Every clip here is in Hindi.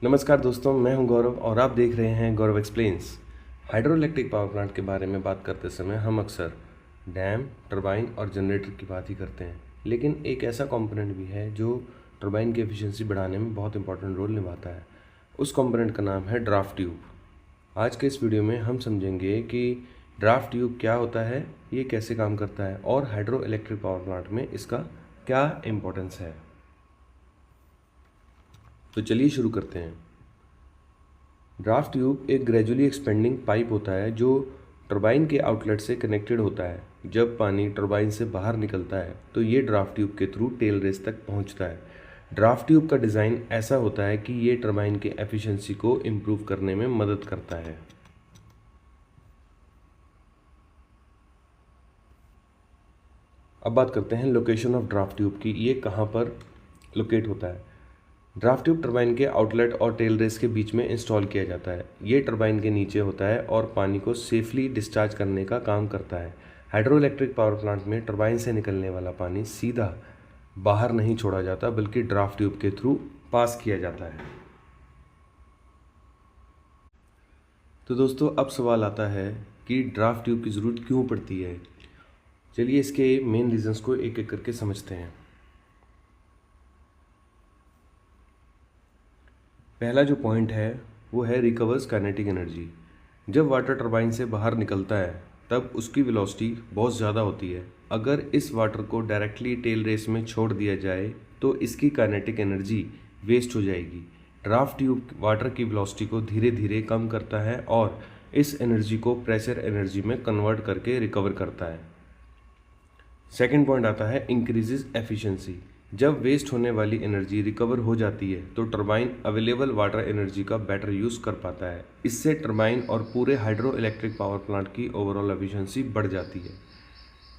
नमस्कार दोस्तों, मैं हूं गौरव और आप देख रहे हैं Gaurav explains. Hydroelectric power plant के बारे में बात करते समय हम अक्सर डैम, टरबाइन और जनरेटर की बात ही करते हैं, लेकिन एक ऐसा कंपोनेंट भी है जो टरबाइन की एफिशिएंसी बढ़ाने में बहुत इंपॉर्टेंट रोल निभाता है। उस कंपोनेंट का नाम है ड्राफ्ट ट्यूब। आज के इस वीडियो में हम समझेंगे कि ड्राफ्ट ट्यूब क्या होता है, ये कैसे काम करता है और हाइड्रो इलेक्ट्रिक पावर प्लांट में इसका क्या इम्पोर्टेंस है। तो चलिए शुरू करते हैं। ड्राफ्ट ट्यूब एक ग्रेजुअली एक्सपेंडिंग पाइप होता है जो टरबाइन के आउटलेट से कनेक्टेड होता है। जब पानी टरबाइन से बाहर निकलता है तो ये ड्राफ्ट ट्यूब के थ्रू टेल रेस तक पहुंचता है। ड्राफ्ट ट्यूब का डिज़ाइन ऐसा होता है कि ये टरबाइन के एफिशिएंसी को इम्प्रूव करने में मदद करता है। अब बात करते हैं लोकेशन ऑफ ड्राफ्ट ट्यूब की, ये कहाँ पर लोकेट होता है। ड्राफ्ट ट्यूब टरबाइन के आउटलेट और टेल रेस के बीच में इंस्टॉल किया जाता है। ये टरबाइन के नीचे होता है और पानी को सेफली डिस्चार्ज करने का काम करता है। हाइड्रो इलेक्ट्रिक पावर प्लांट में टरबाइन से निकलने वाला पानी सीधा बाहर नहीं छोड़ा जाता बल्कि ड्राफ्ट ट्यूब के थ्रू पास किया जाता है। तो दोस्तों, अब सवाल आता है कि ड्राफ्ट ट्यूब की ज़रूरत क्यों पड़ती है। चलिए इसके मेन रीजंस को एक एक करके समझते हैं। पहला जो पॉइंट है वो है रिकवर्स काइनेटिक एनर्जी। जब वाटर टरबाइन से बाहर निकलता है तब उसकी वेलोसिटी बहुत ज़्यादा होती है। अगर इस वाटर को डायरेक्टली टेल रेस में छोड़ दिया जाए तो इसकी काइनेटिक एनर्जी वेस्ट हो जाएगी। ड्राफ्ट ट्यूब वाटर की वेलोसिटी को धीरे धीरे कम करता है और इस एनर्जी को प्रेशर एनर्जी में कन्वर्ट करके रिकवर करता है। सेकेंड पॉइंट आता है इंक्रीजेज एफिशिएंसी। जब वेस्ट होने वाली एनर्जी रिकवर हो जाती है तो टरबाइन अवेलेबल वाटर एनर्जी का बेटर यूज़ कर पाता है। इससे टरबाइन और पूरे हाइड्रो इलेक्ट्रिक पावर प्लांट की ओवरऑल एफिशिएंसी बढ़ जाती है।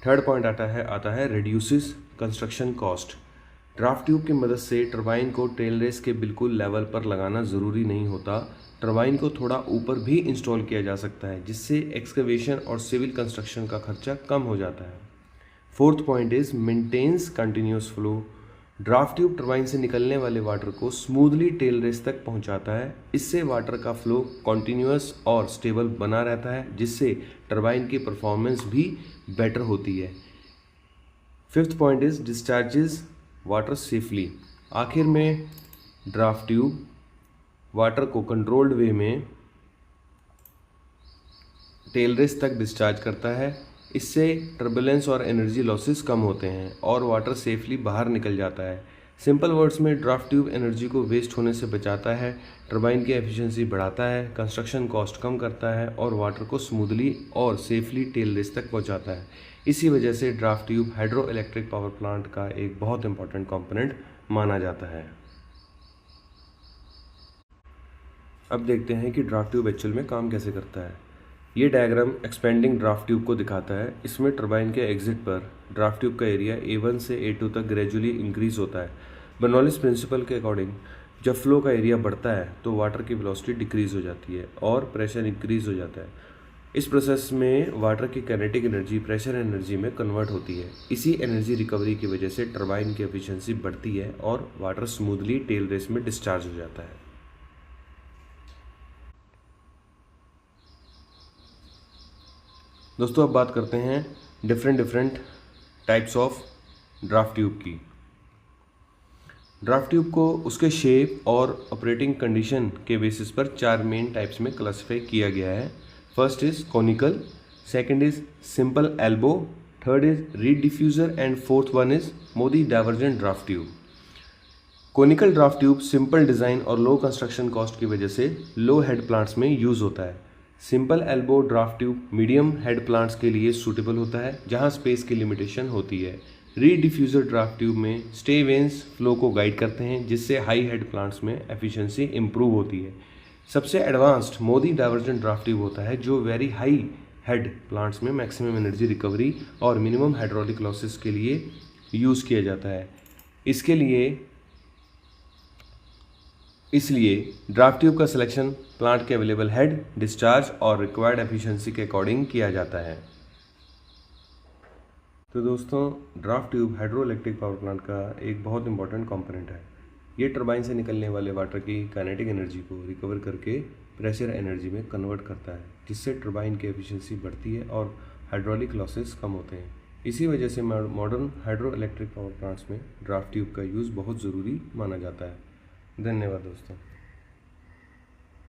थर्ड पॉइंट आता है reduces construction cost. Draft tube की मदद से टरबाइन को टेल रेस के बिल्कुल लेवल पर लगाना ज़रूरी नहीं होता। टरबाइन को थोड़ा ऊपर भी इंस्टॉल किया जा सकता है, जिससे एक्सकवेशन और सिविल कंस्ट्रक्शन का खर्चा कम हो जाता है। Fourth point is maintains continuous flow. Draft tube turbine से निकलने वाले वाटर को स्मूथली टेल रेस तक पहुंचाता है। इससे वाटर का फ्लो कॉन्टिन्यूस और स्टेबल बना रहता है, जिससे टरबाइन की परफॉर्मेंस भी बेटर होती है। Fifth point is discharges water safely. आखिर में ड्राफ्ट ट्यूब वाटर को कंट्रोल्ड वे में टेल रेस तक डिस्चार्ज करता है। इससे टर्बुलेंस और एनर्जी लॉसेस कम होते हैं और वाटर सेफली बाहर निकल जाता है। सिंपल वर्ड्स में ड्राफ्ट ट्यूब एनर्जी को वेस्ट होने से बचाता है, टरबाइन की एफिशिएंसी बढ़ाता है, कंस्ट्रक्शन कॉस्ट कम करता है और वाटर को स्मूथली और सेफली टेल रेस तक पहुंचाता है। इसी वजह से draft tube hydro electric power plant का एक बहुत इंपॉर्टेंट कंपोनेंट माना जाता है। अब देखते हैं कि ड्राफ्ट ट्यूब एक्चुअल में काम कैसे करता है। ये डायग्राम एक्सपेंडिंग ड्राफ्ट ट्यूब को दिखाता है। इसमें टरबाइन के एग्जिट पर ड्राफ्ट ट्यूब का एरिया A1 से A2 तक ग्रेजुअली इंक्रीज होता है। बर्नौलिस प्रिंसिपल के अकॉर्डिंग जब फ्लो का एरिया बढ़ता है तो वाटर की वेलोसिटी डिक्रीज हो जाती है और प्रेशर इंक्रीज हो जाता है। इस प्रोसेस में वाटर की काइनेटिक एनर्जी प्रेशर एनर्जी में कन्वर्ट होती है। इसी एनर्जी रिकवरी की वजह से टरबाइन की एफिशिएंसी बढ़ती है और वाटर स्मूथली टेल रेस में डिस्चार्ज हो जाता है। दोस्तों, अब बात करते हैं different types of draft tube की। ड्राफ्ट ट्यूब को उसके शेप और ऑपरेटिंग कंडीशन के बेसिस पर 4 मेन टाइप्स में क्लासिफाई किया गया है। First is conical, second is simple elbow, third is reed diffuser and fourth one is Modi divergent draft tube. Conical draft tube simple design और लो कंस्ट्रक्शन कॉस्ट की वजह से लो हेड प्लांट्स में यूज़ होता है। Simple elbow draft tube medium head plants के लिए सूटेबल होता है, जहां स्पेस की लिमिटेशन होती है। रीड डिफ्यूज़र ड्राफ्ट ट्यूब में स्टे वेंस फ्लो को गाइड करते हैं, जिससे हाई हेड प्लांट्स में एफिशिएंसी इंप्रूव होती है। सबसे advanced Modi divergent draft tube होता है, जो वेरी हाई हेड प्लांट्स में मैक्सिमम एनर्जी रिकवरी और मिनिमम हाइड्रोलिक लॉसेस के लिए यूज़ किया जाता है। इसलिए ड्राफ्ट ट्यूब का सिलेक्शन प्लांट के अवेलेबल हेड, डिस्चार्ज और रिक्वायर्ड एफिशिएंसी के अकॉर्डिंग किया जाता है। तो दोस्तों, draft tube hydro electric power plant का एक बहुत इंपॉर्टेंट कंपोनेंट है। ये टरबाइन से निकलने वाले वाटर की काइनेटिक एनर्जी को रिकवर करके प्रेशर एनर्जी में कन्वर्ट करता है, जिससे टरबाइन की एफिशिएंसी बढ़ती है और हाइड्रोलिक लॉसेस कम होते हैं। इसी वजह से modern hydro electric power plants में ड्राफ्ट ट्यूब का यूज़ बहुत ज़रूरी माना जाता है। धन्यवाद दोस्तों।